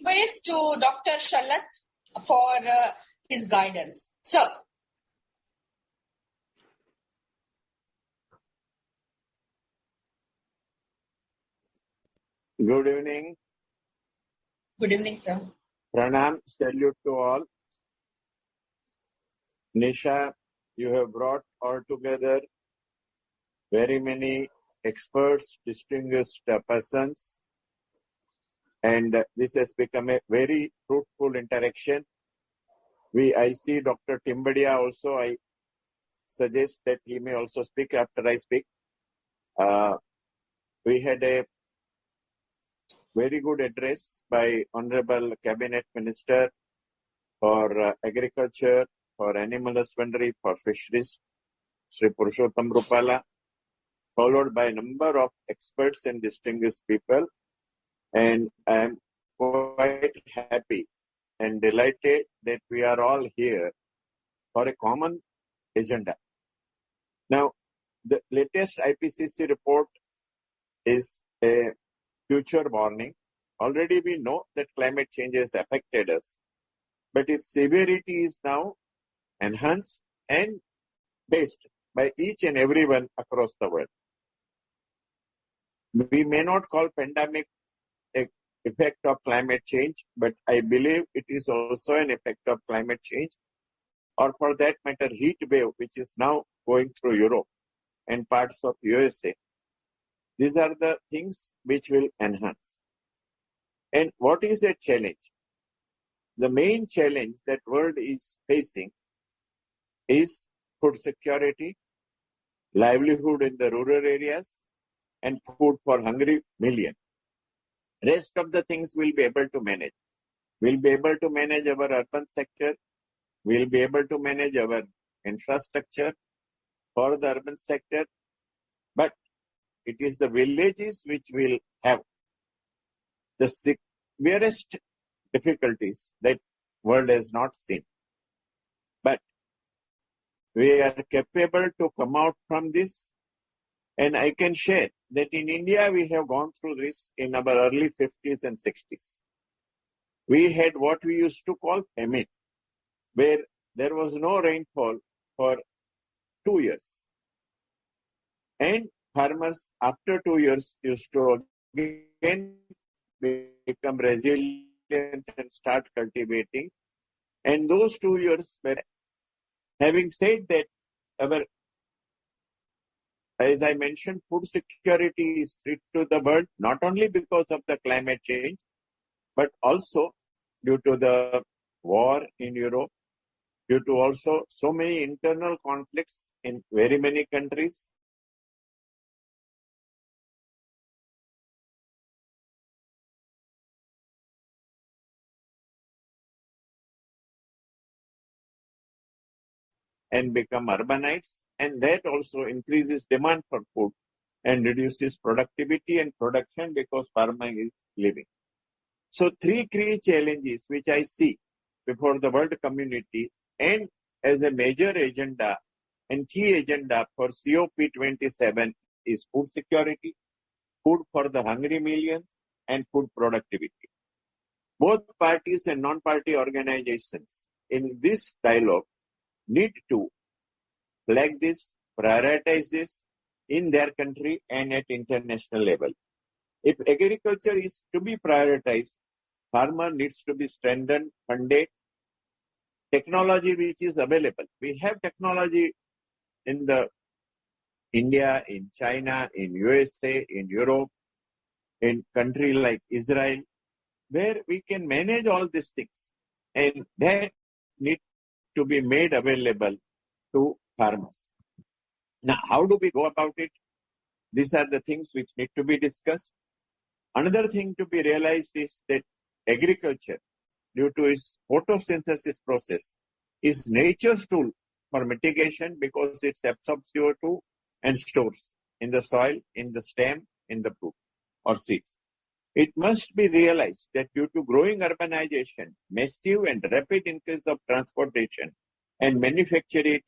request to Dr. Shalat for his guidance. Sir. Good evening. Good evening, sir. Pranam, salute to all. Nisha, you have brought all together very many experts, distinguished persons, and this has become a very fruitful interaction. I see Dr. Timbadia also. I suggest that he may also speak after I speak. We had a very good address by Honorable Cabinet Minister for Agriculture, for Animal Husbandry, for Fisheries, Sri Purushottam Rupala, followed by a number of experts and distinguished people. And I am quite happy and delighted that we are all here for a common agenda. Now, the latest IPCC report is a future warning. Already we know that climate change has affected us, but its severity is now enhanced and faced by each and everyone across the world. We may not call pandemic an effect of climate change, but I believe it is also an effect of climate change, or for that matter, heat wave, which is now going through Europe and parts of USA. These are the things which will enhance. And what is the challenge? The main challenge that world is facing is food security, livelihood in the rural areas, and food for hungry million. Rest of the things we'll be able to manage. We'll be able to manage our urban sector. We'll be able to manage our infrastructure for the urban sector. But it is the villages which will have the severest difficulties that world has not seen. But we are capable to come out from this. And I can share that in India, we have gone through this in our early 50s and 60s. We had what we used to call famine, where there was no rainfall for 2 years. And farmers, after 2 years, used to again become resilient and start cultivating. And those 2 years were, having said that, as I mentioned, food security is threat to the world, not only because of the climate change, but also due to the war in Europe, due to also so many internal conflicts in very many countries. And become urbanites, and that also increases demand for food and reduces productivity and production because farming is living. So 3 key challenges which I see before the world community and as a major agenda and key agenda for COP27 is food security, food for the hungry millions, and food productivity. Both parties and non-party organizations in this dialogue need to flag this, prioritize this in their country and at international level. If agriculture is to be prioritized, farmer needs to be strengthened, funded. Technology which is available. We have technology in the India, in China, in USA, in Europe, in country like Israel, where we can manage all these things. And that needs to be made available to farmers. Now, how do we go about it? These are the things which need to be discussed. Another thing to be realized is that agriculture, due to its photosynthesis process, is nature's tool for mitigation because it absorbs CO2 and stores in the soil, in the stem, in the fruit or seeds. It must be realized that due to growing urbanization, massive and rapid increase of transportation and manufacturing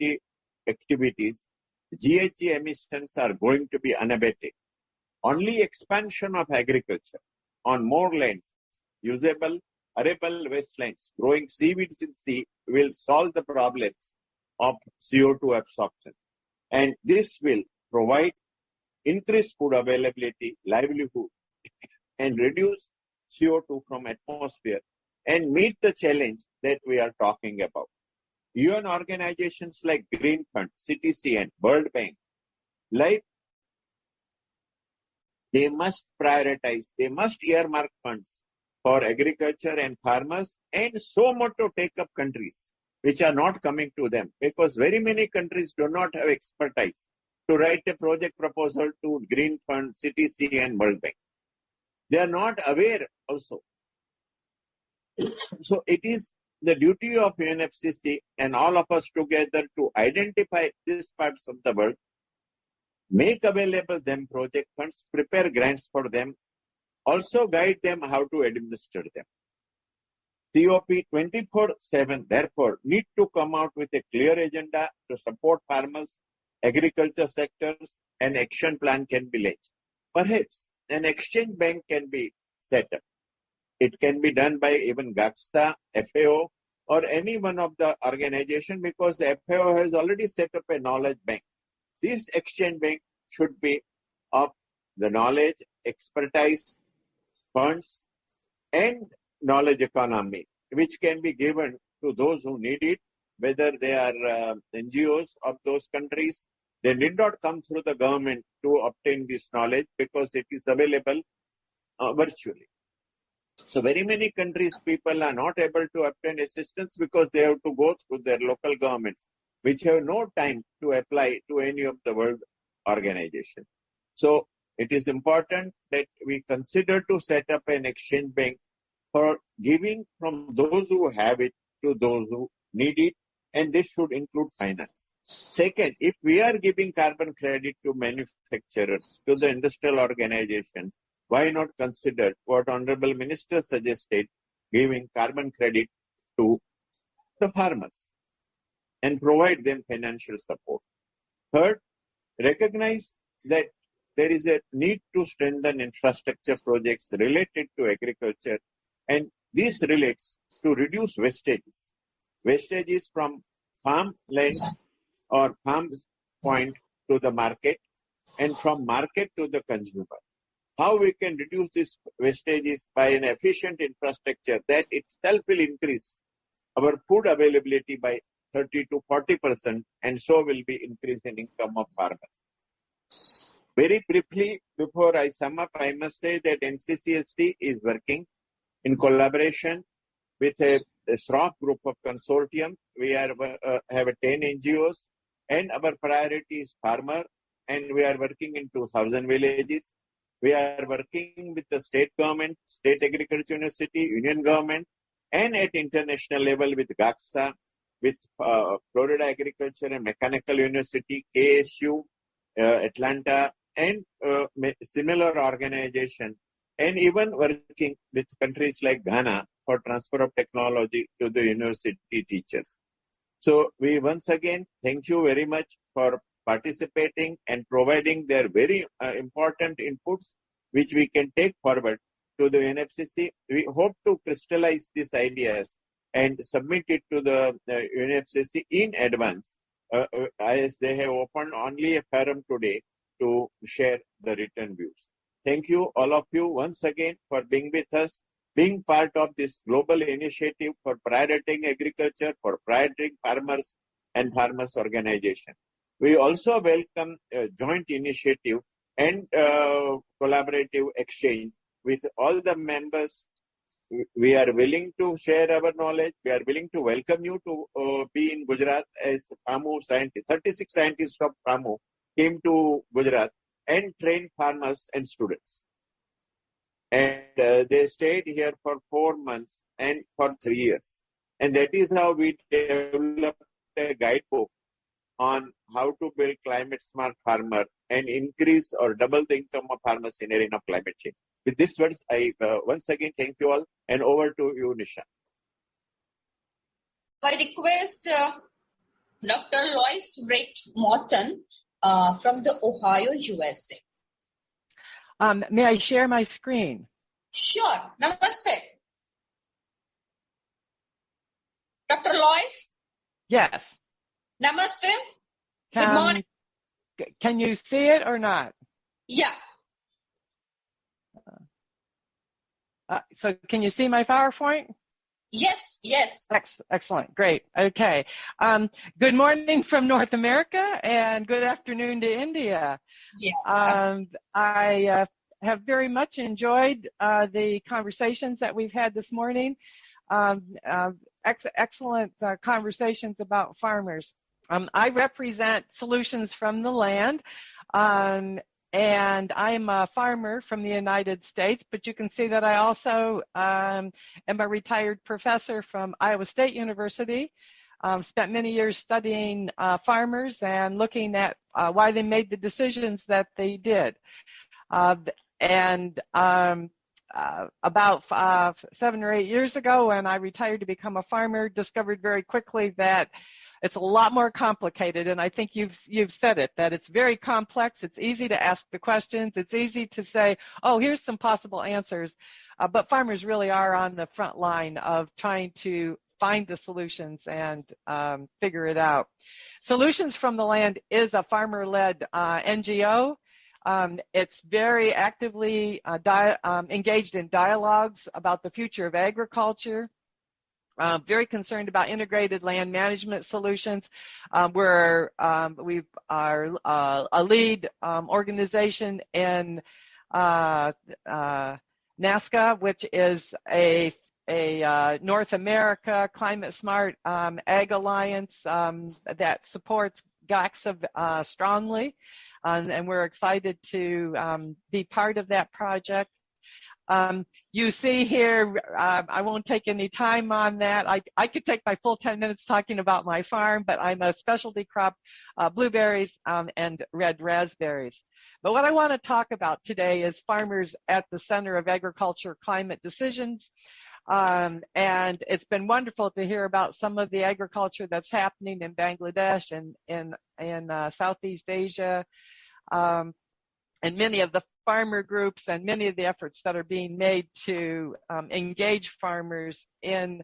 activities, GHG emissions are going to be unabated. Only expansion of agriculture on more lands, usable, arable wastelands, growing seaweeds in sea will solve the problems of CO2 absorption. And this will provide increased food availability, livelihood, and reduce CO2 from atmosphere and meet the challenge that we are talking about. UN organizations like Green Fund, CTC, and World Bank, they must prioritize, they must earmark funds for agriculture and farmers and so much to take up countries which are not coming to them because very many countries do not have expertise to write a project proposal to Green Fund, CTC, and World Bank. They are not aware also. So it is the duty of UNFCCC and all of us together to identify these parts of the world, make available them project funds, prepare grants for them, also guide them how to administer them. COP 24/7 therefore need to come out with a clear agenda to support farmers, agriculture sectors, and action plan can be laid. Perhaps an exchange bank can be set up. It can be done by even GAXA, FAO, or any one of the organization because the FAO has already set up a knowledge bank. This exchange bank should be of the knowledge, expertise, funds, and knowledge economy, which can be given to those who need it, whether they are NGOs of those countries. They need not come through the government to obtain this knowledge because it is available virtually. So very many countries, people are not able to obtain assistance because they have to go through their local governments, which have no time to apply to any of the world organizations. So it is important that we consider to set up an exchange bank for giving from those who have it to those who need it, and this should include finance. Second, if we are giving carbon credit to manufacturers, to the industrial organization, why not consider what Honorable Minister suggested, giving carbon credit to the farmers and provide them financial support. Third, recognize that there is a need to strengthen infrastructure projects related to agriculture, and this relates to reduce wastages. Wastages from farmland or farm point to the market and from market to the consumer. How we can reduce these wastages by an efficient infrastructure that itself will increase our food availability by 30 to 40%, and so will be increase in income of farmers. Very briefly, before I sum up, I must say that NCCSD is working in collaboration with a strong group of consortium. We have 10 NGOs, and our priority is farmer, and we are working in 2,000 villages. We are working with the state government, state agriculture university, union government, and at international level with GAXA, with Florida Agriculture and Mechanical University, KSU, Atlanta, and similar organization, and even working with countries like Ghana for transfer of technology to the university teachers. So we once again thank you very much for participating and providing their very important inputs, which we can take forward to the UNFCCC. We hope to crystallize these ideas and submit it to the UNFCCC in advance, as they have opened only a forum today to share the written views. Thank you, all of you, once again for being with us, being part of this global initiative for prioritizing agriculture, for prioritizing farmers and farmers organization. We also welcome a joint initiative and collaborative exchange with all the members. We are willing to share our knowledge. We are willing to welcome you to be in Gujarat as PAMU scientists. 36 scientists from PAMU came to Gujarat and trained farmers and students. And they stayed here for 4 months and for 3 years. And that is how we developed a guidebook on how to build climate smart farmer and increase or double the income of farmers in area of climate change. With these words, I once again thank you all, and over to you, Nisha. I request Dr. Lois Rich Morton from the Ohio, USA. May I share my screen? Sure. Namaste. Dr. Lois? Yes. Namaste. Good morning. Can you see it or not? Yeah. So can you see my PowerPoint? Yes, yes. Excellent. Great. Okay. Good morning from North America and good afternoon to India. Yes. I have very much enjoyed the conversations that we've had this morning. Excellent conversations about farmers. I represent Solutions from the Land. And I'm a farmer from the United States, but you can see that I also am a retired professor from Iowa State University. Spent many years studying farmers and looking at why they made the decisions that they did. About 7 or 8 years ago, when I retired to become a farmer, discovered very quickly that it's a lot more complicated, and I think you've said it, that it's very complex. It's easy to ask the questions. It's easy to say, oh, here's some possible answers, but farmers really are on the front line of trying to find the solutions and figure it out. Solutions from the Land is a farmer-led NGO. It's very actively engaged in dialogues about the future of agriculture. Very concerned about integrated land management solutions. We are a lead organization in NASCA, which is a North America climate smart ag alliance that supports GACSA strongly, and we're excited to be part of that project. You see here, I won't take any time on that. I could take my full 10 minutes talking about my farm, but I'm a specialty crop, blueberries and red raspberries. But what I want to talk about today is farmers at the center of agriculture climate decisions. And it's been wonderful to hear about some of the agriculture that's happening in Bangladesh and in Southeast Asia. And many of the farmer groups and many of the efforts that are being made to engage farmers in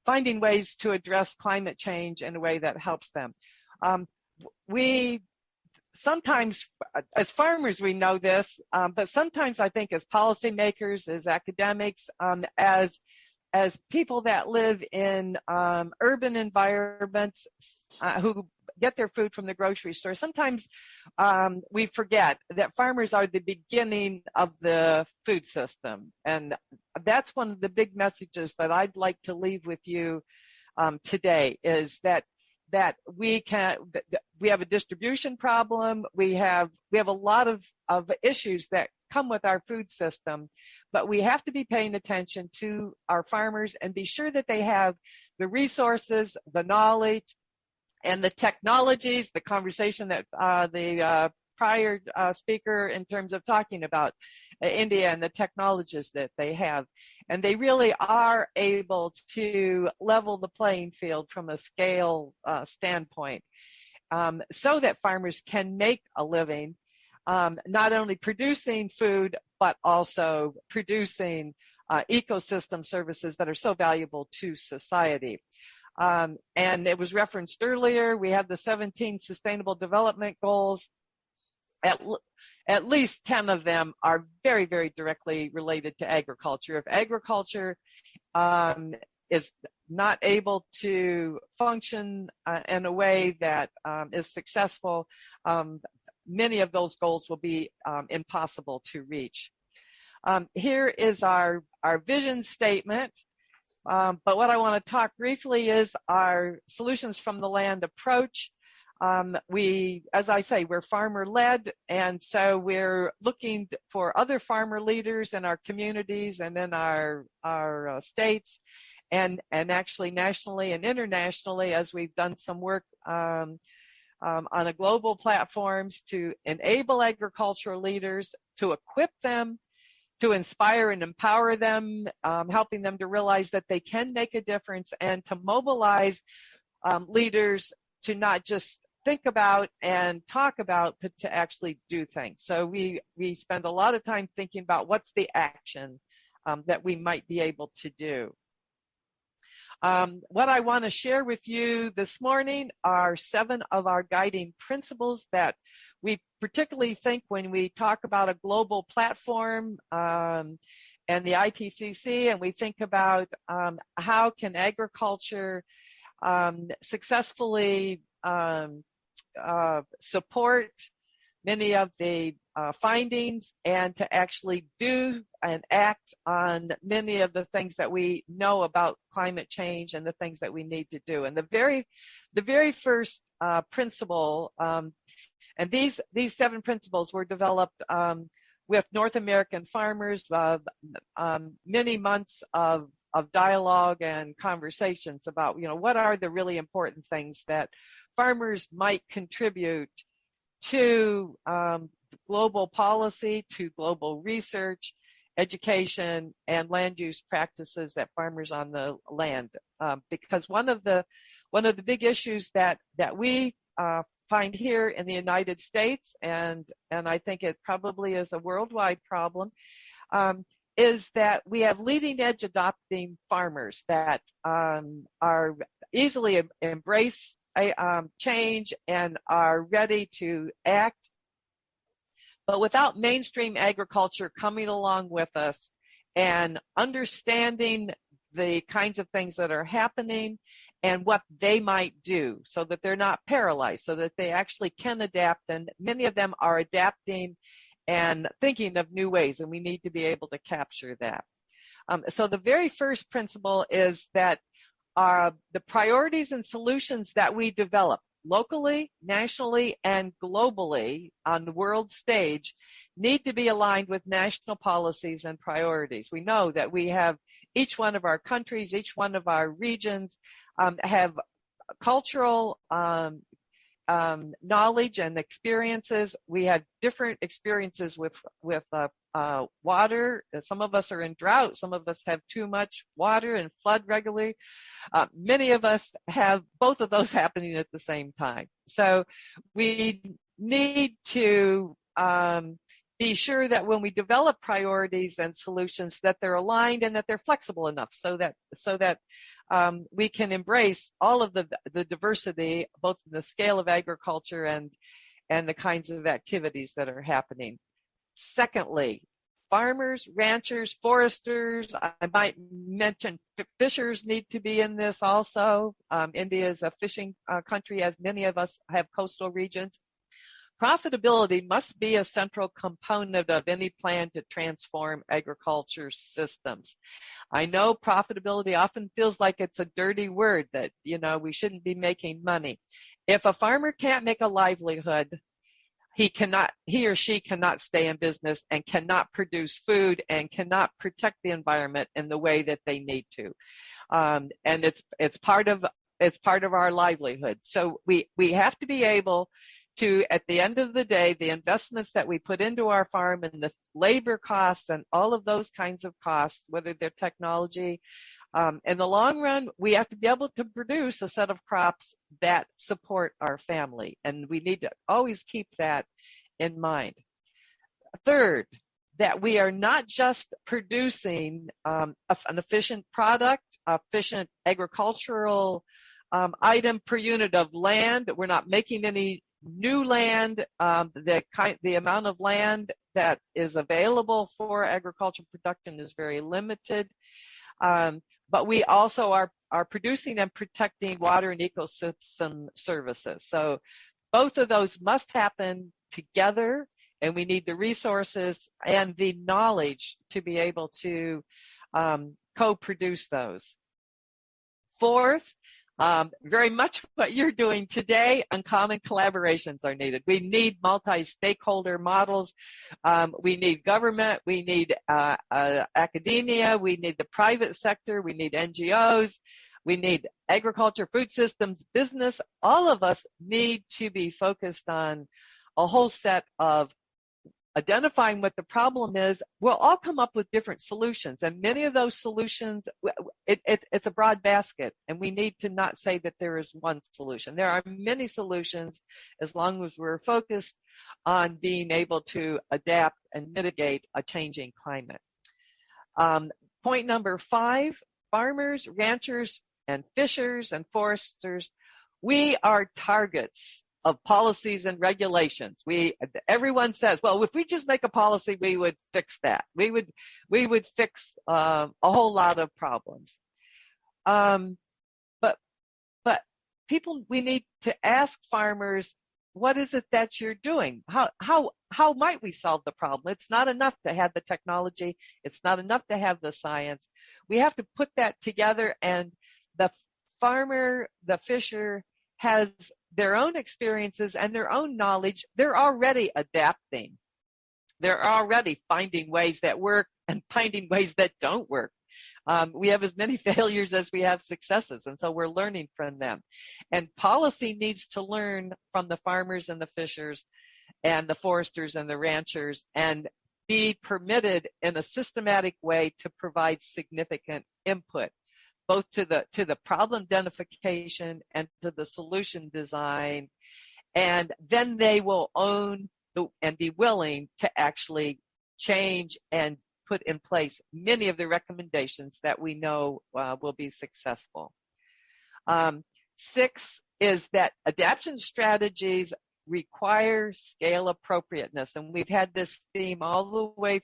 finding ways to address climate change in a way that helps them. We sometimes, as farmers, we know this, but sometimes I think as policymakers, as academics, as people that live in urban environments who get their food from the grocery store, sometimes we forget that farmers are the beginning of the food system. And that's one of the big messages that I'd like to leave with you today, is that we have a distribution problem. We have a lot of issues that come with our food system, but we have to be paying attention to our farmers and be sure that they have the resources, the knowledge, and the technologies, the conversation that the prior speaker in terms of talking about India and the technologies that they have. And they really are able to level the playing field from a scale standpoint, so that farmers can make a living, not only producing food, but also producing ecosystem services that are so valuable to society. And it was referenced earlier, we have the 17 Sustainable Development Goals. At least 10 of them are very, very directly related to agriculture. If agriculture is not able to function in a way that is successful, many of those goals will be impossible to reach. Here is our vision statement. But what I want to talk briefly is our Solutions from the Land approach. As I say, we're farmer-led, and so we're looking for other farmer leaders in our communities and in our states, and actually nationally and internationally, as we've done some work on a global platforms to enable agricultural leaders, to equip them, to inspire and empower them, helping them to realize that they can make a difference, and to mobilize leaders to not just think about and talk about, but to actually do things. So we spend a lot of time thinking about what's the action that we might be able to do. What I want to share with you this morning are 7 of our guiding principles that we particularly think when we talk about a global platform and the IPCC, and we think about how can agriculture successfully support many of the findings and to actually do and act on many of the things that we know about climate change and the things that we need to do. And the very first principle, and these 7 principles were developed with North American farmers, many months of dialogue and conversations about, what are the really important things that farmers might contribute to global policy, to global research, education, and land use practices that farmers on the land. Because one of the big issues that we find here in the United States, and I think it probably is a worldwide problem, is that we have leading edge adopting farmers that are easily embrace change and are ready to act, but without mainstream agriculture coming along with us and understanding the kinds of things that are happening and what they might do so that they're not paralyzed, so that they actually can adapt. And many of them are adapting and thinking of new ways, and we need to be able to capture that. So the very first principle is that the priorities and solutions that we develop locally, nationally, and globally on the world stage need to be aligned with national policies and priorities. We know that we have each one of our countries, each one of our regions have cultural knowledge and experiences. We have different experiences with water. Some of us are in drought. Some of us have too much water and flood regularly. Many of us have both of those happening at the same time. So we need to be sure that when we develop priorities and solutions that they're aligned and that they're flexible enough so that we can embrace all of the diversity, both in the scale of agriculture and the kinds of activities that are happening. Secondly, farmers, ranchers, foresters, I might mention fishers need to be in this also. India is a fishing country, as many of us have coastal regions. Profitability must be a central component of any plan to transform agriculture systems. I know profitability often feels like it's a dirty word, that, we shouldn't be making money. If a farmer can't make a livelihood, he or she cannot stay in business and cannot produce food and cannot protect the environment in the way that they need to. And it's part of our livelihood. So we have to be able to, at the end of the day, the investments that we put into our farm and the labor costs and all of those kinds of costs, whether they're technology, in the long run, we have to be able to produce a set of crops that support our family. And we need to always keep that in mind. Third, that we are not just producing an efficient product, efficient agricultural item per unit of land. We're not making any new land. The amount of land that is available for agricultural production is very limited. But we also are producing and protecting water and ecosystem services. So both of those must happen together, and we need the resources and the knowledge to be able to co-produce those. Fourth, very much what you're doing today, uncommon collaborations are needed. We need multi-stakeholder models. We need government. We need academia. We need the private sector. We need NGOs. We need agriculture, food systems, business. All of us need to be focused on a whole set of identifying what the problem is. We'll all come up with different solutions, and many of those solutions, it's a broad basket, and we need to not say that there is one solution. There are many solutions as long as we're focused on being able to adapt and mitigate a changing climate. Point number 5, farmers, ranchers, and fishers and foresters, we are targets of policies and regulations. Everyone says, well, if we just make a policy, we would fix that. We would fix a whole lot of problems. But people, we need to ask farmers, what is it that you're doing? How might we solve the problem? It's not enough to have the technology. It's not enough to have the science. We have to put that together, and the farmer, the fisher, has their own experiences and their own knowledge. They're already adapting. They're already finding ways that work and finding ways that don't work. We have as many failures as we have successes, and so we're learning from them. And policy needs to learn from the farmers and the fishers and the foresters and the ranchers and be permitted in a systematic way to provide significant input, both to the problem identification and to the solution design. And then they will own and be willing to actually change and put in place many of the recommendations that we know will be successful. 6 is that adaptation strategies require scale appropriateness. And we've had this theme all the way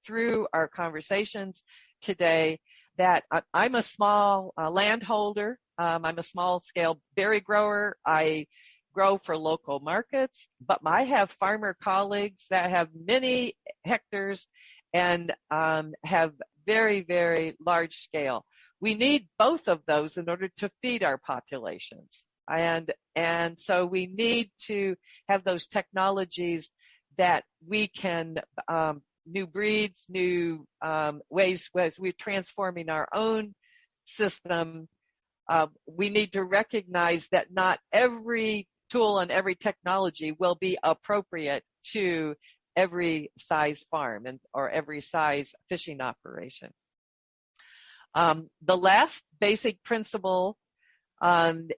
through our conversations today, that I'm a small landholder. I'm a small scale berry grower. I grow for local markets, but I have farmer colleagues that have many hectares and have very, very large scale. We need both of those in order to feed our populations. And so we need to have those technologies that we can, new breeds, new ways we're transforming our own system. We need to recognize that not every tool and every technology will be appropriate to every size farm or every size fishing operation. The last basic principle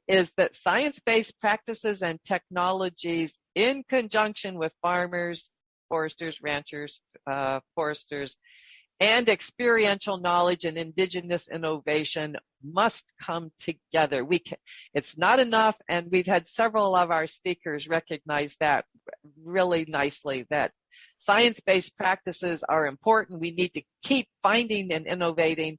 is that science-based practices and technologies in conjunction with farmers, foresters, ranchers, foresters, and experiential knowledge and indigenous innovation must come together. It's not enough, and we've had several of our speakers recognize that really nicely, that science-based practices are important. We need to keep finding and innovating,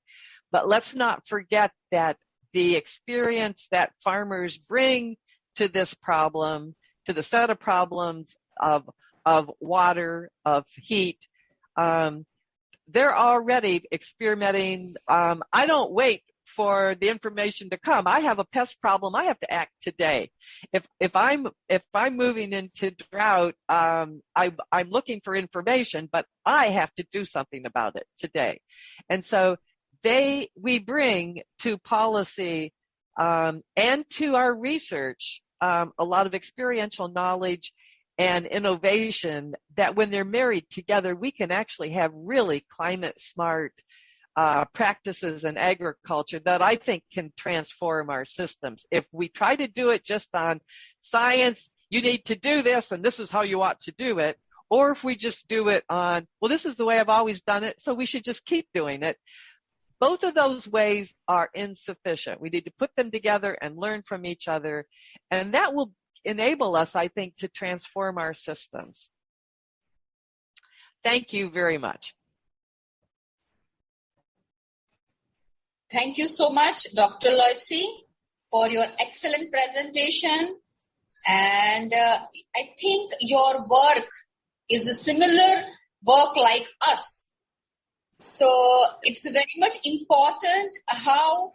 but let's not forget that the experience that farmers bring to this problem, to the set of problems of water, of heat, they're already experimenting. I don't wait for the information to come. I have a pest problem. I have to act today. If I'm moving into drought, I'm looking for information, but I have to do something about it today. And so we bring to policy and to our research a lot of experiential knowledge and innovation that when they're married together, we can actually have really climate smart practices in agriculture that I think can transform our systems. If we try to do it just on science, you need to do this and this is how you ought to do it, or if we just do it on, well, this is the way I've always done it, so we should just keep doing it. Both of those ways are insufficient. We need to put them together and learn from each other, and that will enable us, I think, to transform our systems. Thank you very much. Thank you so much, Dr. Loitzy, for your excellent presentation. And I think your work is a similar work like us. So it's very much important how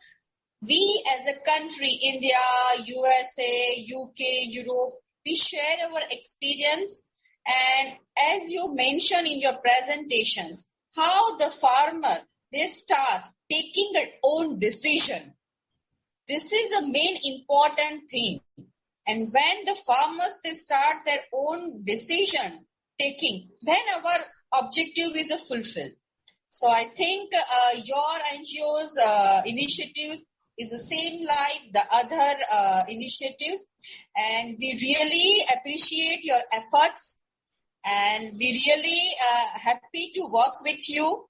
we as a country, India, USA, UK, Europe, we share our experience. And as you mentioned in your presentations, how the farmer, they start taking their own decision. This is a main important thing. And when the farmers, they start their own decision taking, then our objective is fulfilled. So I think your NGO's initiatives is the same like the other initiatives. And we really appreciate your efforts. And we really happy to work with you.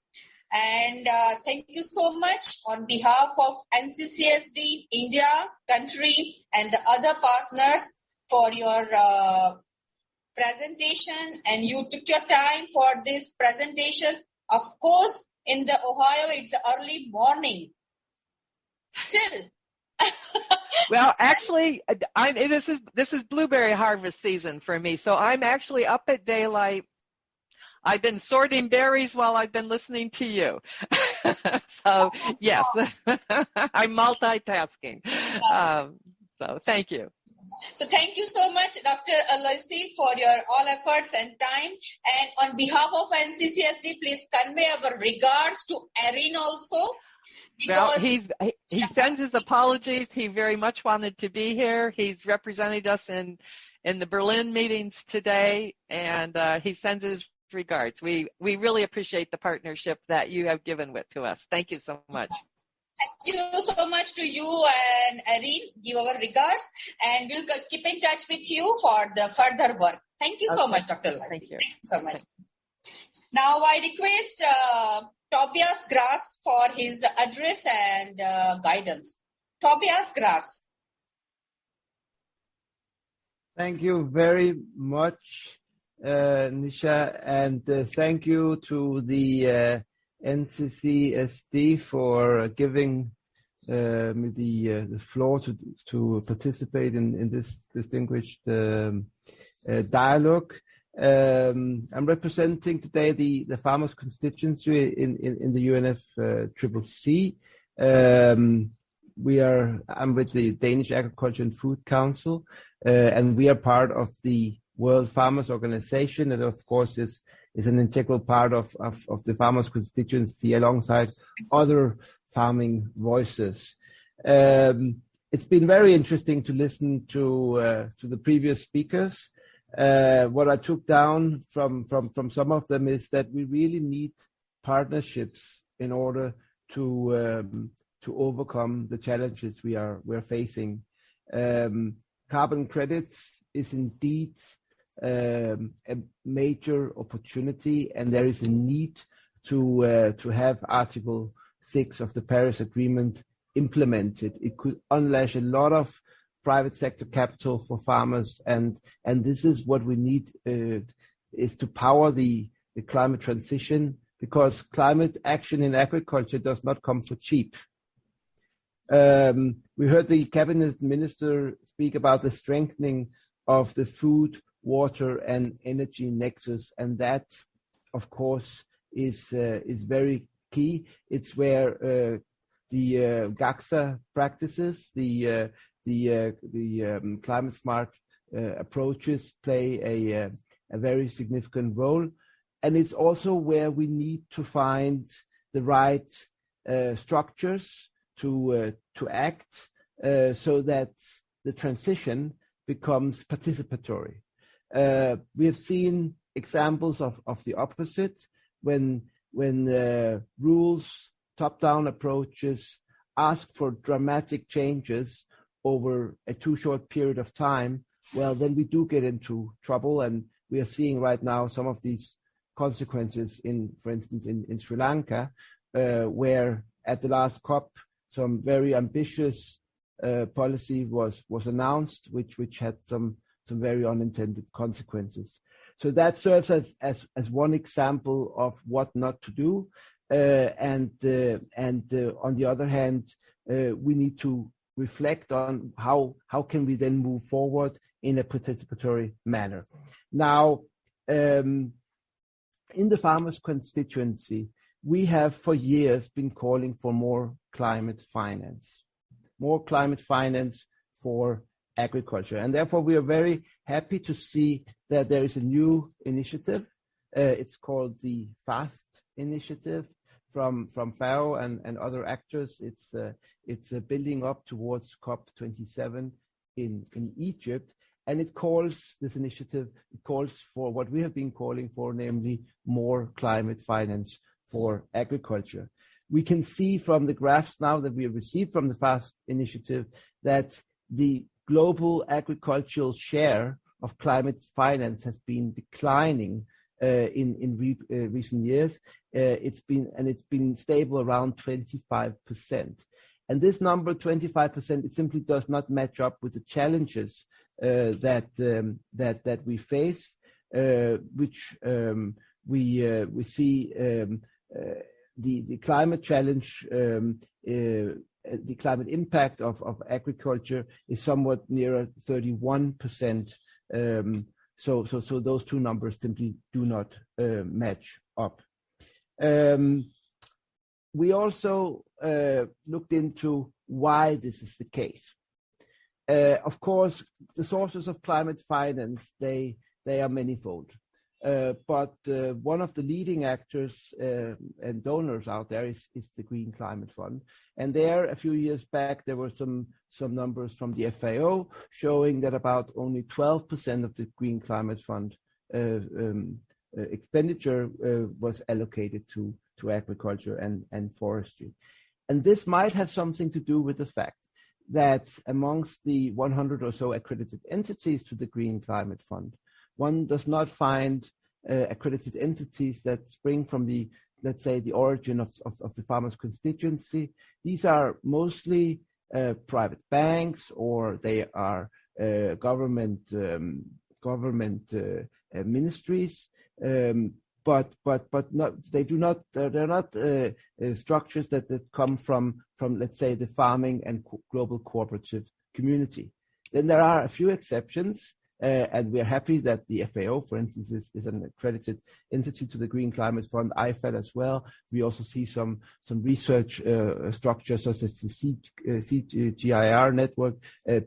And thank you so much on behalf of NCCSD, India, country, and the other partners for your presentation. And you took your time for these presentations. Of course, in the Ohio, it's early morning. Still. Well, actually, this is blueberry harvest season for me, so I'm actually up at daylight. I've been sorting berries while I've been listening to you. So, yes, I'm multitasking. So thank you. So thank you so much, Dr. Aloisi, for your all efforts and time. And on behalf of NCCSD, please convey our regards to Erin also. Well, he sends his apologies. He very much wanted to be here. He's represented us in the Berlin meetings today, and he sends his regards. We really appreciate the partnership that you have given to us. Thank you so much. Thank you so much to you and Erin. Give our regards, and we'll keep in touch with you for the further work. Thank you so much, Dr. Aloisi. Thank you. Thank you so much. Now I request Tobias Grass for his address and guidance. Tobias Grass. Thank you very much, Nisha, and thank you to the NCCSD for giving me the floor to participate in this distinguished dialogue. I'm representing today the farmers' constituency in the UNFCCC. I'm with the Danish Agriculture and Food Council, and we are part of the World Farmers Organization, and of course is an integral part of the farmers' constituency alongside other farming voices. It's been very interesting to listen to the previous speakers. What I took down from some of them is that we really need partnerships in order to overcome the challenges we're facing. Carbon credits is indeed a major opportunity, and there is a need to have Article 6 of the Paris Agreement implemented. It could unleash a lot of private sector capital for farmers, and this is what we need is to power the climate transition, because climate action in agriculture does not come for cheap. We heard the cabinet minister speak about the strengthening of the food, water, and energy nexus, and that, of course, is very key. It's where the GACSA practices, the climate smart approaches play a very significant role, and it's also where we need to find the right structures to act so that the transition becomes participatory. We have seen examples of the opposite when rules, top-down approaches ask for dramatic changes over a too short period of time. Well, then we do get into trouble, and we are seeing right now some of these consequences for instance, in Sri Lanka, where at the last COP, some very ambitious policy was announced, which had some very unintended consequences. So that serves as one example of what not to do, and on the other hand, we need to reflect on how can we then move forward in a participatory manner. Now, in the farmers' constituency, we have for years been calling for more climate finance for agriculture. And therefore, we are very happy to see that there is a new initiative. It's called the FAST initiative from FAO and other actors. It's building up towards COP27 in Egypt. And this initiative calls for what we have been calling for, namely more climate finance for agriculture. We can see from the graphs now that we have received from the FAST initiative that the global agricultural share of climate finance has been declining in recent years. It's been stable around 25%. And this number, 25%, it simply does not match up with the challenges that we face, which we see the climate challenge, the climate impact of agriculture is somewhat nearer 31%. So those two numbers simply do not match up. We also looked into why this is the case. Of course, the sources of climate finance, they are manifold. But one of the leading actors and donors out there is the Green Climate Fund. And there, a few years back, there were some numbers from the FAO showing that about only 12% of the Green Climate Fund expenditure was allocated to agriculture and forestry. And this might have something to do with the fact that amongst the 100 or so accredited entities to the Green Climate Fund, one does not find accredited entities that spring from the, let's say, the origin of the farmers' constituency. These are mostly private banks, or they are government ministries. But not, they're not structures that come from let's say the farming and global cooperative community. Then there are a few exceptions, and we are happy that the FAO, for instance, is an accredited entity to the Green Climate Fund, IFAD as well. We also see some research structures such as the CGIAR network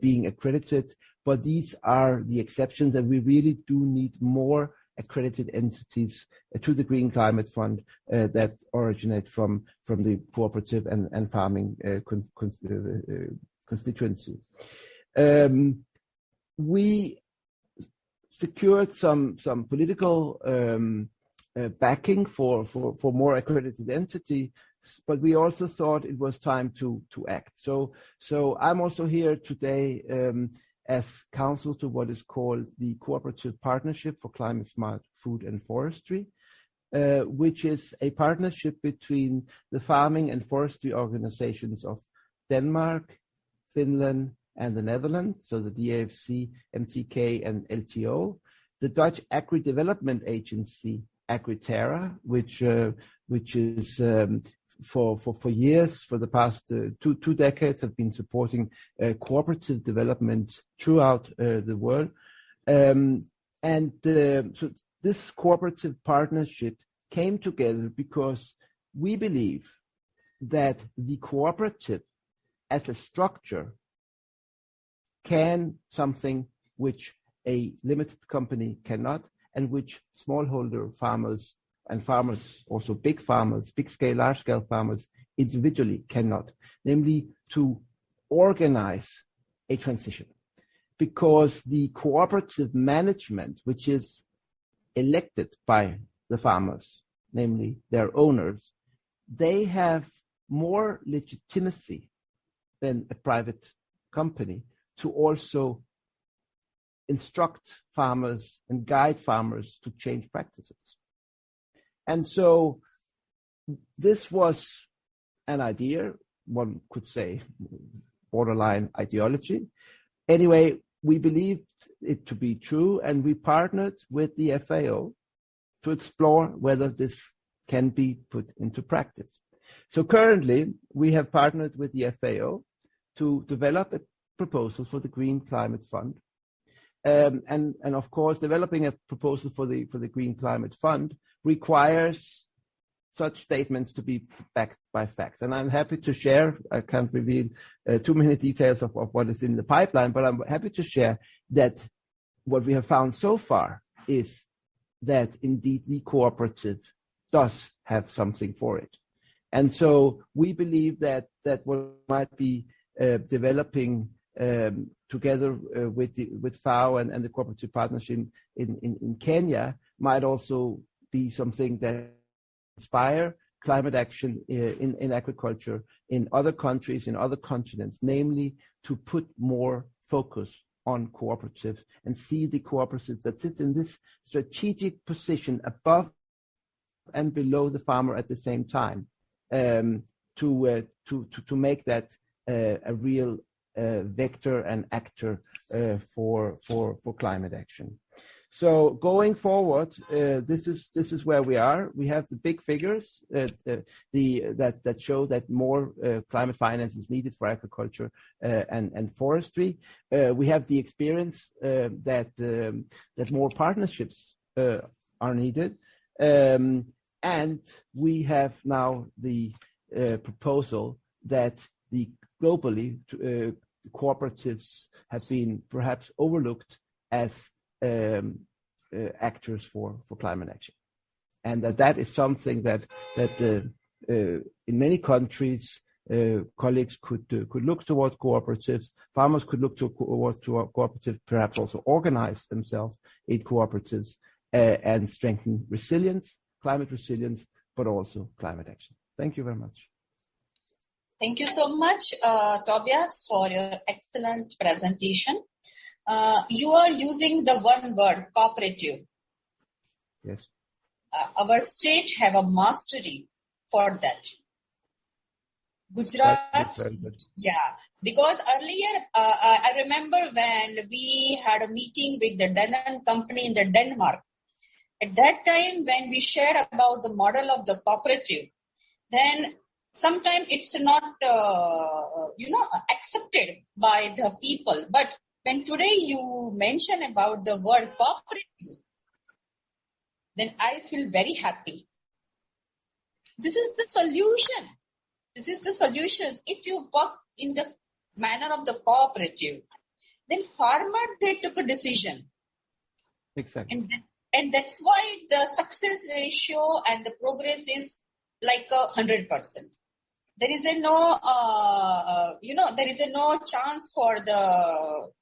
being accredited, but these are the exceptions, and we really do need more accredited entities to the Green Climate Fund that originate from the cooperative and farming constituency. We secured some political backing for more accredited entity, but we also thought it was time to act. So I'm also here today as counsel to what is called the Cooperative Partnership for Climate Smart Food and Forestry, which is a partnership between the farming and forestry organizations of Denmark, Finland, and the Netherlands, so the DAFC, MTK, and LTO, the Dutch Agri-Development Agency, Agritera, which is for years, for the past two decades, have been supporting cooperative development throughout the world. So this cooperative partnership came together because we believe that the cooperative as a structure can something which a limited company cannot, and which smallholder farmers and farmers, also big farmers, big scale, large scale farmers individually cannot, namely to organize a transition. Because the cooperative management, which is elected by the farmers, namely their owners, they have more legitimacy than a private company to also instruct farmers and guide farmers to change practices. And so this was an idea, one could say borderline ideology. Anyway, we believed it to be true, and we partnered with the FAO to explore whether this can be put into practice. So currently, we have partnered with the FAO to develop a proposal for the Green Climate Fund. And of course, developing a proposal for the Green Climate Fund requires such statements to be backed by facts. And I'm happy to share, I can't reveal too many details of what is in the pipeline, but I'm happy to share that what we have found so far is that indeed the cooperative does have something for it. And so we believe that what might be developing together with FAO and the cooperative partnership in Kenya might also be something that inspire climate action in agriculture in other countries, in other continents, namely to put more focus on cooperatives and see the cooperatives that sit in this strategic position above and below the farmer at the same time, to make that a real vector and actor for climate action. So going forward, this is where we are. We have the big figures that show that more climate finance is needed for agriculture and forestry. We have the experience that more partnerships are needed, and we have now the proposal that the globally cooperatives have been perhaps overlooked as actors for climate action, and that is something that in many countries colleagues could look towards cooperatives. Farmers could look towards cooperatives, perhaps also organize themselves in cooperatives and strengthen resilience, climate resilience, but also climate action. Thank you very much. Thank you so much, Tobias, for your excellent presentation. You are using the one word, cooperative. Yes. Our state have a mastery for that. Gujarat, yeah, because earlier I remember when we had a meeting with the Danone company in the Denmark. At that time, when we shared about the model of the cooperative, then sometimes it's not accepted by the people. But when today you mention about the word cooperative, then I feel very happy. This is the solution. This is the solutions. If you work in the manner of the cooperative, then farmers, they took a decision. Exactly. And that's why the success ratio and the progress is like 100%. There is a no chance for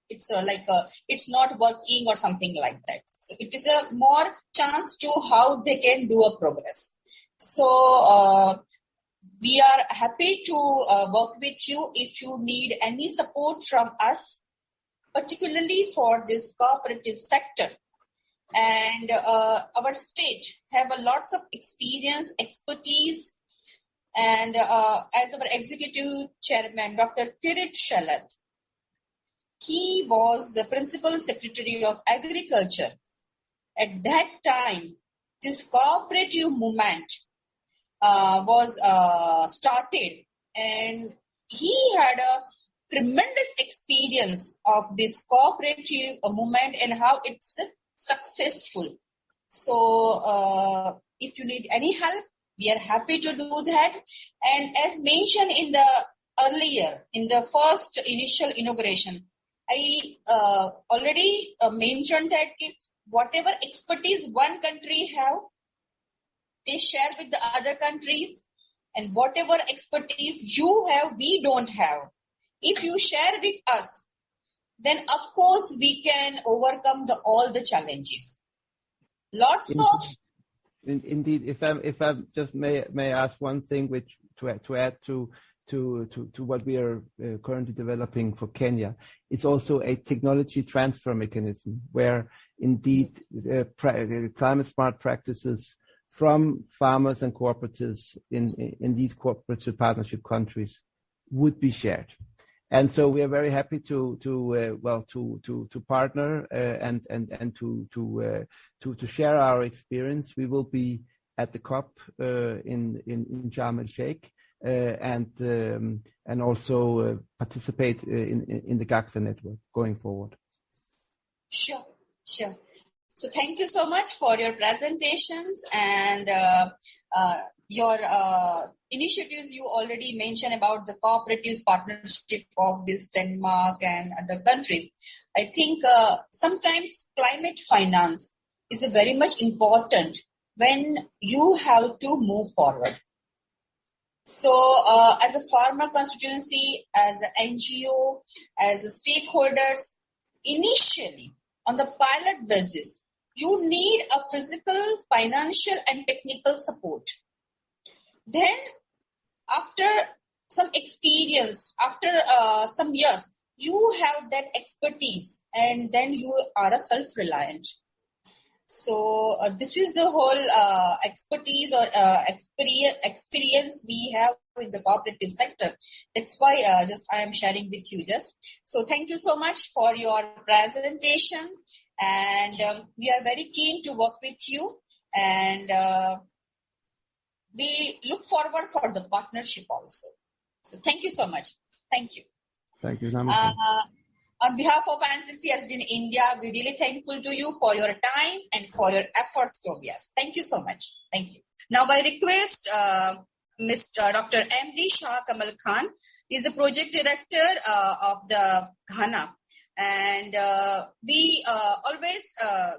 it's not working or something like that. So it is a more chance to how they can do a progress. So we are happy to work with you if you need any support from us, particularly for this cooperative sector. And our state have a lots of experience, expertise, and as our executive chairman, Dr. Kirit Shalat, he was the principal secretary of agriculture. At that time, this cooperative movement was started, and he had a tremendous experience of this cooperative movement and how it's successful. So if you need any help, we are happy to do that. And as mentioned in the first initial inauguration, I already mentioned that whatever expertise one country have, they share with the other countries, and whatever expertise you have, we don't have. If you share with us, then of course we can overcome all the challenges. Indeed, if I just may ask one thing, which to add to what we are currently developing for Kenya, it's also a technology transfer mechanism where indeed climate smart practices from farmers and cooperatives in these cooperative partnership countries would be shared. And so we are very happy to partner and to share our experience. We will be at the COP in Sharm el Sheikh and also participate in the GACSA network going forward. Sure. So thank you so much for your presentations and your initiatives. You already mentioned about the cooperatives partnership of this Denmark and other countries. I think sometimes climate finance is very much important when you have to move forward. So as a farmer constituency, as an NGO, as a stakeholders, initially on the pilot basis, you need a physical, financial, and technical support. Then, after some experience, after some years, you have that expertise, and then you are a self-reliant. So this is the whole expertise or experience we have in the cooperative sector. That's why I am sharing with you just. So thank you so much for your presentation, and we are very keen to work with you, and we look forward for the partnership also. So thank you so much. Thank you. Thank you, Namaste. On behalf of NCCSD in India, we're really thankful to you for your time and for your efforts, Tobias. Thank you so much. Thank you. Now, I request Mr. Dr. M.D. Shah Kamal Khan. He's the project director of the Ghana. And we always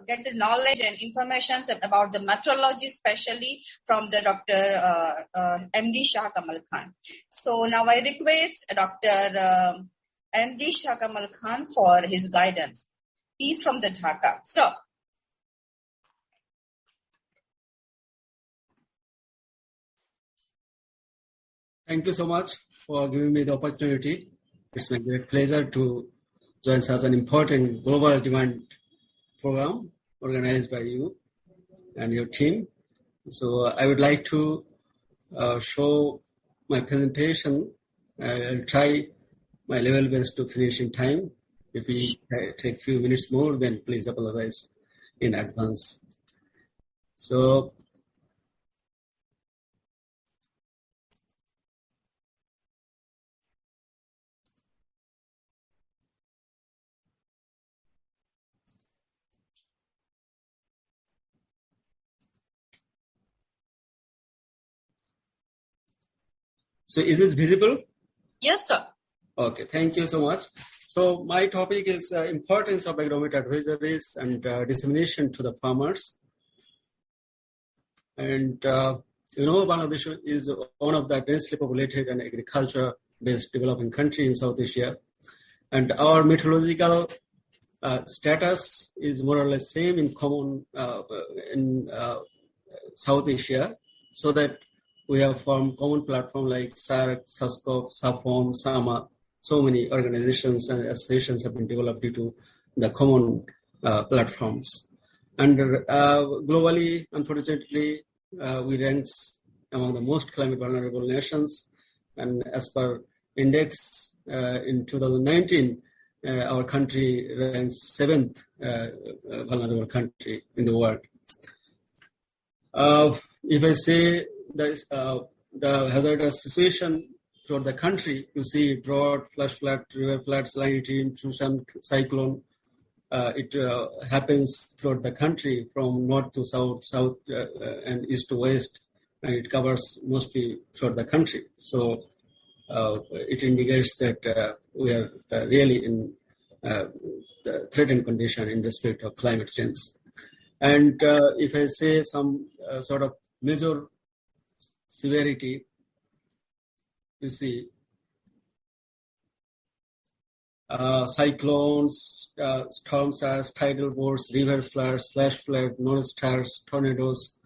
get the knowledge and information about the meteorology, especially from the Dr. M.D. Shah Kamal Khan. So now I request Dr. M.D. Shah Kamal Khan for his guidance. He's from the Dhaka. So, thank you so much for giving me the opportunity. It's my great pleasure to join such an important global demand program organized by you and your team. So I would like to show my presentation. I'll try my level best to finish in time. If we take a few minutes more, then please apologize in advance. So is this visible? yes, sir. Okay, thank you so much. So my topic is importance of agronomic advisories and dissemination to the farmers. And Bangladesh is one of the densely populated and agriculture-based developing country in South Asia. And our meteorological status is more or less same in common in South Asia, so that we have formed common platform like SARC, SASCOP, SAFOM, SAMA. So many organizations and associations have been developed due to the common platforms. And globally, unfortunately, we rank among the most climate vulnerable nations. And as per index in 2019, our country ranks 7th vulnerable country in the world. If I say the hazardous situation throughout the country, you see drought, flash flood, river floods, salinity, intrusion, cyclone. It happens throughout the country from north to south, and east to west, and it covers mostly throughout the country. So it indicates that we are really in the threatened condition in respect of climate change. And if I say some sort of major severity, you see cyclones, storm surge, tidal bores, river floods, flash flood, nor'easters, tornadoes,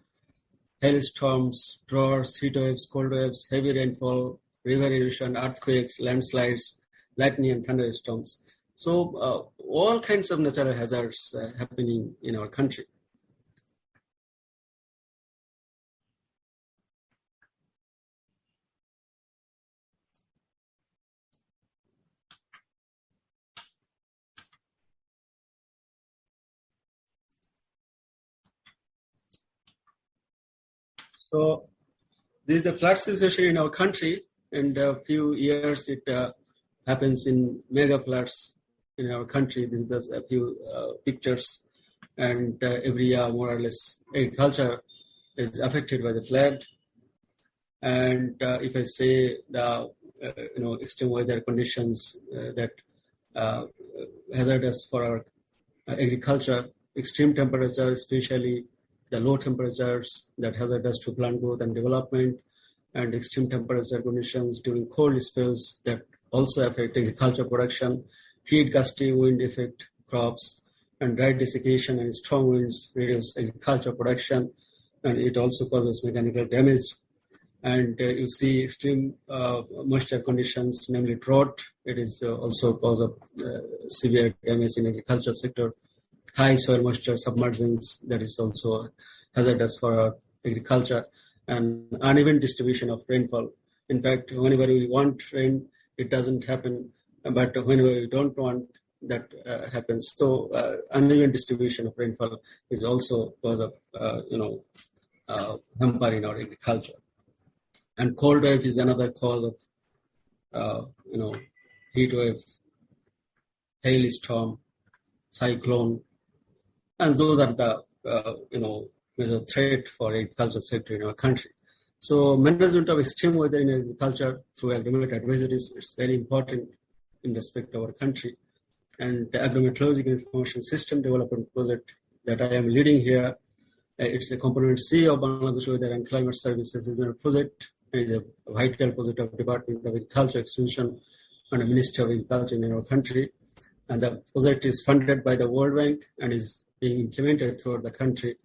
hailstorms, droughts, heat waves, cold waves, heavy rainfall, river erosion, earthquakes, landslides, lightning and thunderstorms. So all kinds of natural hazards happening in our country. So this is the flood situation in our country. In a few years, it happens in mega floods in our country. This is a few pictures. And every year, more or less, agriculture is affected by the flood. And if I say the extreme weather conditions that hazardous for our agriculture, extreme temperature, especially the low temperatures that hazardous to plant growth and development, and extreme temperature conditions during cold spells that also affect agriculture production, heat, gusty wind affect crops, and dry desiccation and strong winds reduce agriculture production, and it also causes mechanical damage. And you see extreme moisture conditions, namely drought. It is also cause of severe damage in agriculture sector. High soil moisture submergence, that is also hazardous for agriculture, and uneven distribution of rainfall. In fact, whenever we want rain, it doesn't happen, but whenever we don't want, that happens. So uneven distribution of rainfall is also cause of hamper in our agriculture. And cold wave is another cause of heat wave, hailstorm, cyclone, and those are the major threat for agriculture sector in our country. So management of extreme weather in agriculture through agrometeorological advisories is very important in respect of our country. And the agrometeorological information system development project that I am leading here, it's a component C of Bangladesh Weather and Climate Services is a project. It is a vital project of Department of Agriculture Extension and the Ministry of Agriculture in our country. And the project is funded by the World Bank and is being implemented throughout the country.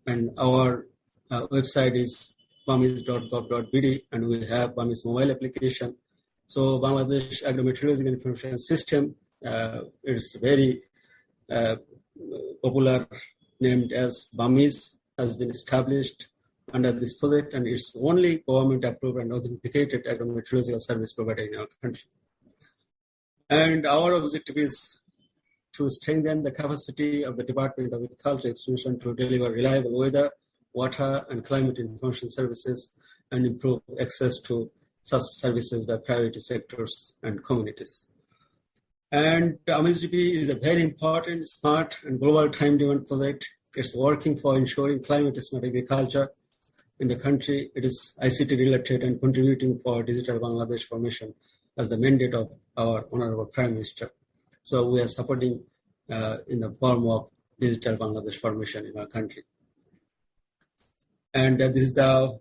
And our website is bamis.gov.bd, and we have Bamis mobile application. So Bangladesh Agrometeorological Information System is very popular, named as Bamis, has been established under this project, and it's only government approved and authenticated agrometeorological service provider in our country. And our objective is to strengthen the capacity of the Department of Agriculture Extension to deliver reliable weather, water, and climate information services, and improve access to such services by priority sectors and communities. And AMISDP is a very important, smart, and global time-demand project. It's working for ensuring climate-smart agriculture in the country. It is ICT-related and contributing for digital Bangladesh formation as the mandate of our Honorable Prime Minister. So we are supporting in the form of digital Bangladesh formation in our country. And this is the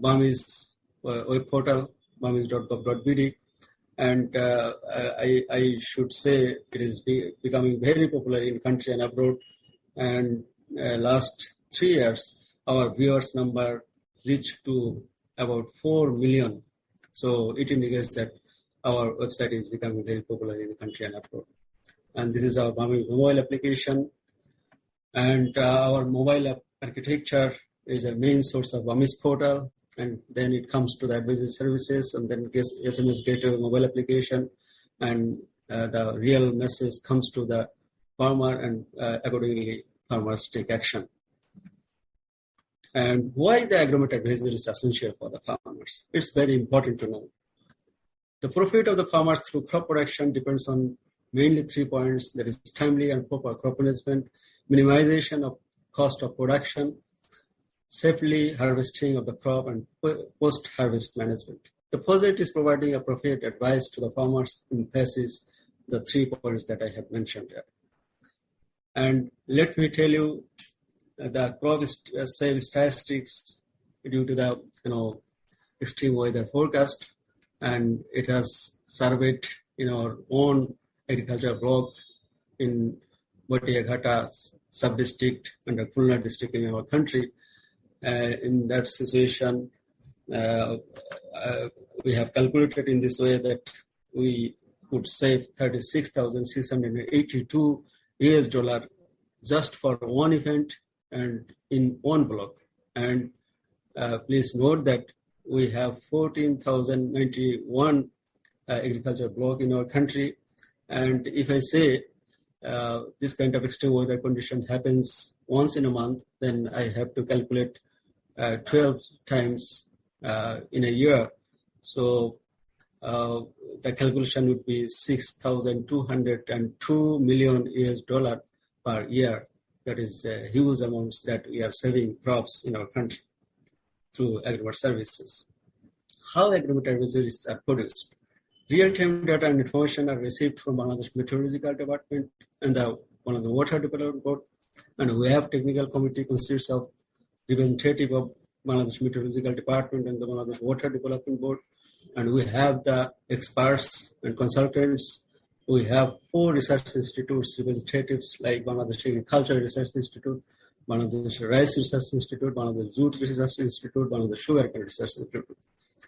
Bamis web portal, bamis.gov.bd. And I should say it is becoming very popular in country and abroad. And last 3 years, our viewers number reached to about 4 million. So it indicates that our website is becoming very popular in the country and abroad. And this is our mobile application. And our mobile architecture is a main source of Bamis portal. And then it comes to the advisory services, and then SMS gateway mobile application, and the real message comes to the farmer, and accordingly farmers take action. And why the agrometeorological advisory is essential for the farmers? It's very important to know. The profit of the farmers through crop production depends on mainly 3 points, that is timely and proper crop management, minimization of cost of production, safely harvesting of the crop, and post-harvest management. The project is providing appropriate advice to the farmers in places the 3 points that I have mentioned here. And let me tell you, the crop save statistics due to the extreme weather forecast, and it has surveyed in our own agricultural block in Batiaghata sub-district under Khulna district in our country. In that situation, we have calculated in this way that we could save $36,682 just for one event and in one block. And please note that we have 14,091 agricultural block in our country. And if I say this kind of extreme weather condition happens once in a month, then I have to calculate 12 times in a year. So the calculation would be $6,202 million per year. That is huge amounts that we are saving crops in our country through agricultural services. How agricultural advisories are produced? Real-time data and information are received from Bangladesh Meteorological Department and one of the Water Development Board. And we have technical committee consists of representative of Bangladesh Meteorological Department and the Bangladesh Water Development Board. And we have the experts and consultants. We have 4 research institutes representatives like Bangladesh Agricultural Research Institute, Bangladesh Rice Research Institute, Bangladesh Jute Research Institute, Bangladesh Sugar Cane Research Institute.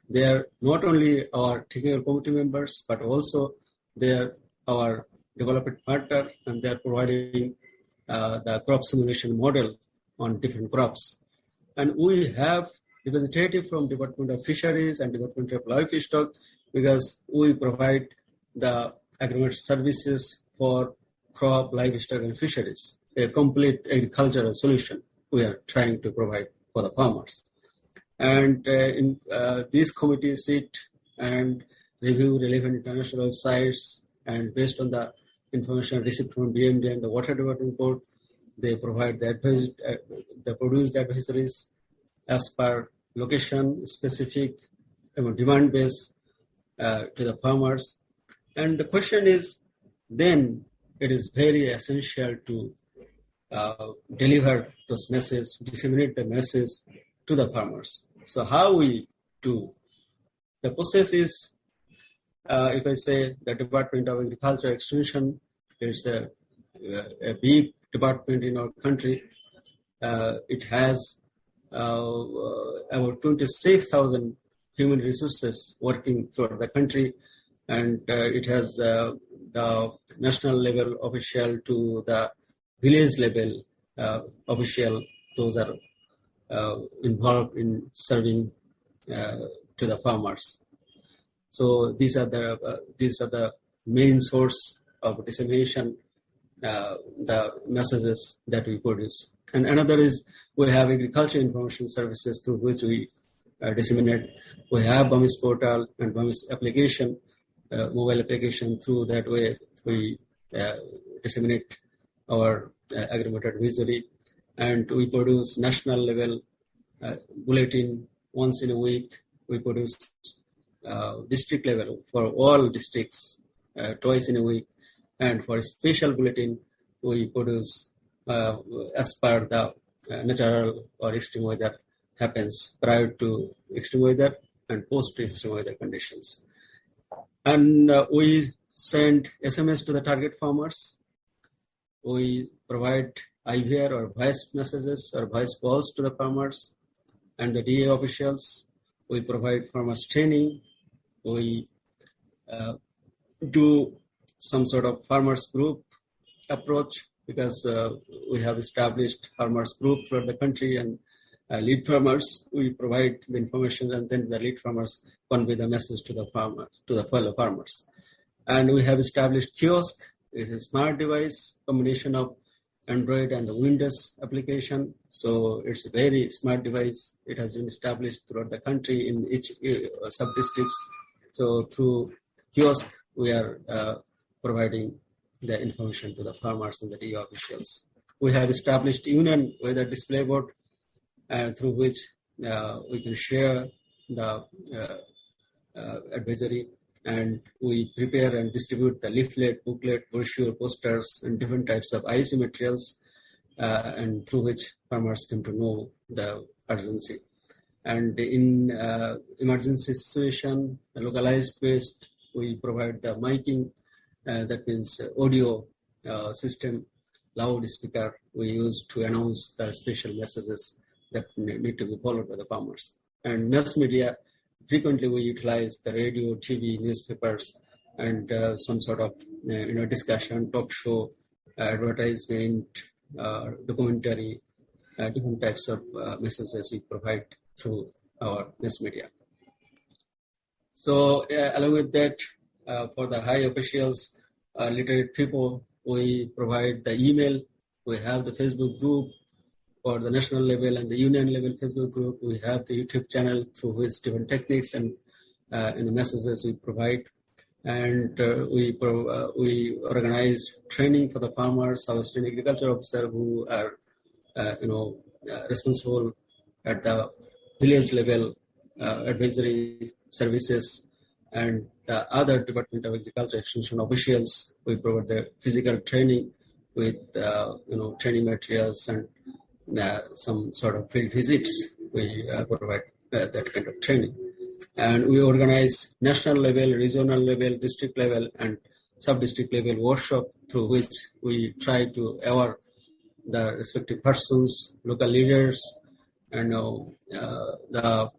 They are not only our technical committee members, but also they are our development partner, and they are providing the crop simulation model on different crops. And we have representative from Department of Fisheries and Department of Livestock, because we provide the agricultural services for crop, livestock, and fisheries. A complete agricultural solution we are trying to provide for the farmers. And these committees sit and review relevant international websites, and based on the information received from BMD and the Water Development Board, they provide the advice, they produce the advisories as per location specific, demand base to the farmers. And the question is, then it is very essential to deliver those messages, disseminate the message to the farmers. So how we do? The process is, if I say the Department of Agriculture Extension, it's a big department in our country. It has about 26,000 human resources working throughout the country, and it has the national level official to the village level official. Those are involved in serving to the farmers. So these are the main source of dissemination, the messages that we produce. And another is we have agriculture information services through which we disseminate. We have BAMIS portal and BAMIS application, mobile application. Through that way we disseminate our agriculture advisory, and we produce national level bulletin once in a week. We produce district level for all districts twice in a week, and for a special bulletin we produce as per the natural or extreme weather happens prior to extreme weather and post extreme weather conditions. And we send SMS to the target farmers. We provide IVR or voice messages or voice calls to the farmers and the DA officials. We provide farmers training. We do some sort of farmers group approach, because we have established farmers group throughout the country, and lead farmers, we provide the information, and then the lead farmers convey the message to the farmers, to the fellow farmers. And we have established kiosk. It's a smart device, combination of Android and the Windows application. So it's a very smart device. It has been established throughout the country in each sub-districts. So through kiosk, we are providing the information to the farmers and the DO officials. We have established union weather display board through which we can share the advisory, and we prepare and distribute the leaflet, booklet, brochure, posters, and different types of IC materials, and through which farmers come to know the urgency. And in emergency situation, localized based, we provide the miking, that means audio system, loudspeaker we use to announce the special messages that need to be followed by the farmers. And mass media, frequently we utilize the radio, TV, newspapers, and some sort of discussion, talk show, advertisement, documentary, different types of messages we provide through our mass media. So along with that, for the high officials, literate people, we provide the email. We have the Facebook group for the national level and the union level Facebook group. We have the YouTube channel through which different techniques and the messages we provide. And we organize training for the farmers, our assistant agriculture officer who are responsible at the village level, advisory services, and the other Department of Agriculture Extension officials. We provide the physical training with training materials and some sort of field visits. We provide that kind of training. And we organize national level, regional level, district level, and sub-district level workshop through which we try to aware the respective persons, local leaders, and the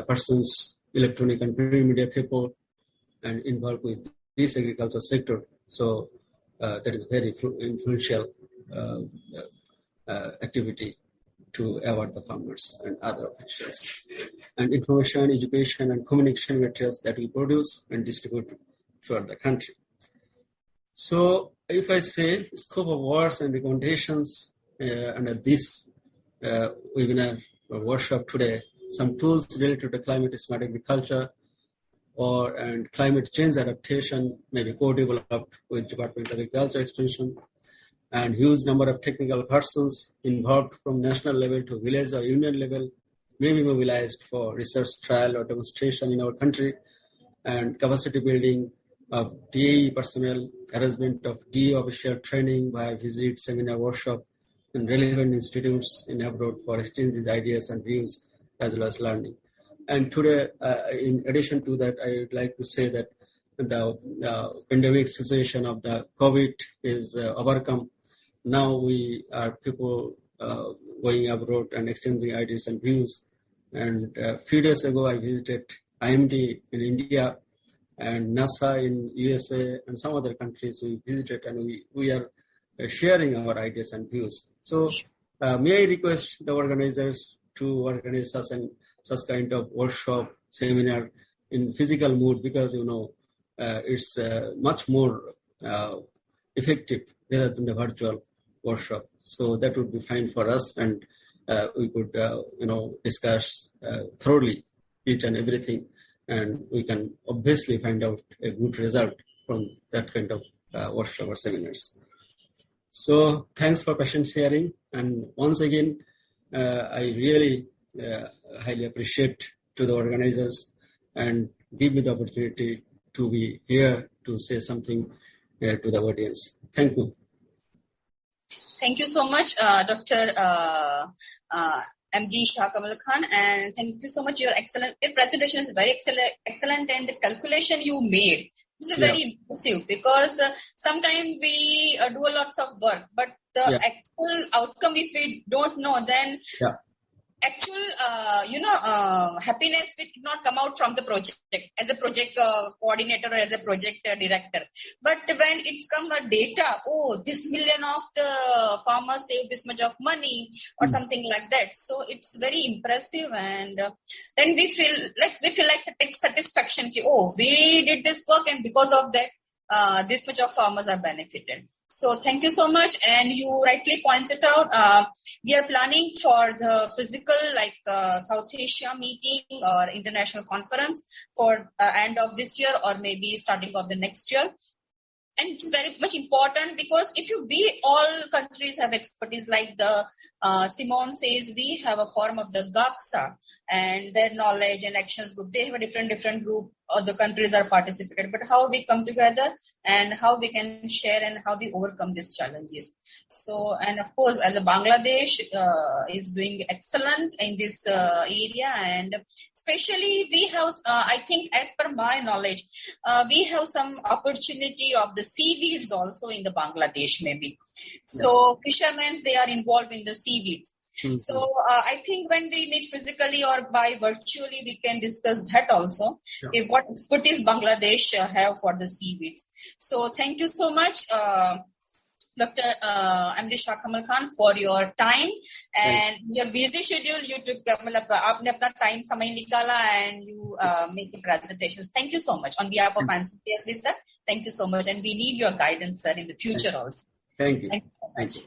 persons, electronic and print media people, and involved with this agriculture sector. So that is very influential activity to award the farmers and other officials. And information, education, and communication materials that we produce and distribute throughout the country. So if I say scope of works and recommendations under this webinar or workshop today, some tools related to climate smart agriculture and climate change adaptation may be co-developed with Department of Agriculture Extension, and huge number of technical persons involved from national level to village or union level may be mobilized for research, trial, or demonstration in our country, and capacity building of DAE personnel, arrangement of DAE official training by visit, seminar, workshop, and relevant institutes in abroad for exchanges, ideas, and views, as well as learning. And today, in addition to that, I would like to say that the pandemic situation of the COVID is overcome. Now we are people going abroad and exchanging ideas and views. And a few days ago, I visited IMD in India and NASA in USA and some other countries we visited, and we are sharing our ideas and views. So may I request the organizers to organize such kind of workshop, seminar in physical mode, because it's much more effective rather than the virtual workshop. So that would be fine for us, and we could discuss thoroughly each and everything, and we can obviously find out a good result from that kind of workshop or seminars. So thanks for patient sharing, and once again I really highly appreciate to the organizers and give me the opportunity to be here to say something to the audience. Thank you. Thank you so much, Dr. MD Shah Kamal Khan, and thank you so much. Your presentation is very excellent, and the calculation you made is very impressive, because sometimes we do a lots of work, but the actual outcome, if we don't know, then actual happiness will not come out from the project as a project coordinator or as a project director. But when it's come a data, this million of the farmers save this much of money or something like that. So it's very impressive, and then we feel like satisfaction. We did this work, and because of that, this much of farmers are benefited. So thank you so much. And you rightly pointed out, we are planning for the physical South Asia meeting or international conference for end of this year or maybe starting of the next year. And it's very much important, because we all countries have expertise, like the Simone says, we have a form of the GACSA and their knowledge and actions group. They have a different group, or the countries are participated, but how we come together and how we can share and how we overcome these challenges. So, and of course, as a Bangladesh is doing excellent in this area, and especially we have, I think as per my knowledge, we have some opportunity of the seaweeds also in the Bangladesh maybe. So fishermen, they are involved in the seaweeds. Mm-hmm. So I think when we meet physically or by virtually, we can discuss that also. Sure. What expertise Bangladesh have for the seaweeds. So thank you so much, Dr. MD Shah Kamal Khan, for your time and your busy schedule. You took aapne apna time samay nikala and you make the presentations. Thank you so much on behalf of IPCC, sir. Thank you so much, and we need your guidance, sir, in the future also. Thank you. Thank you so much.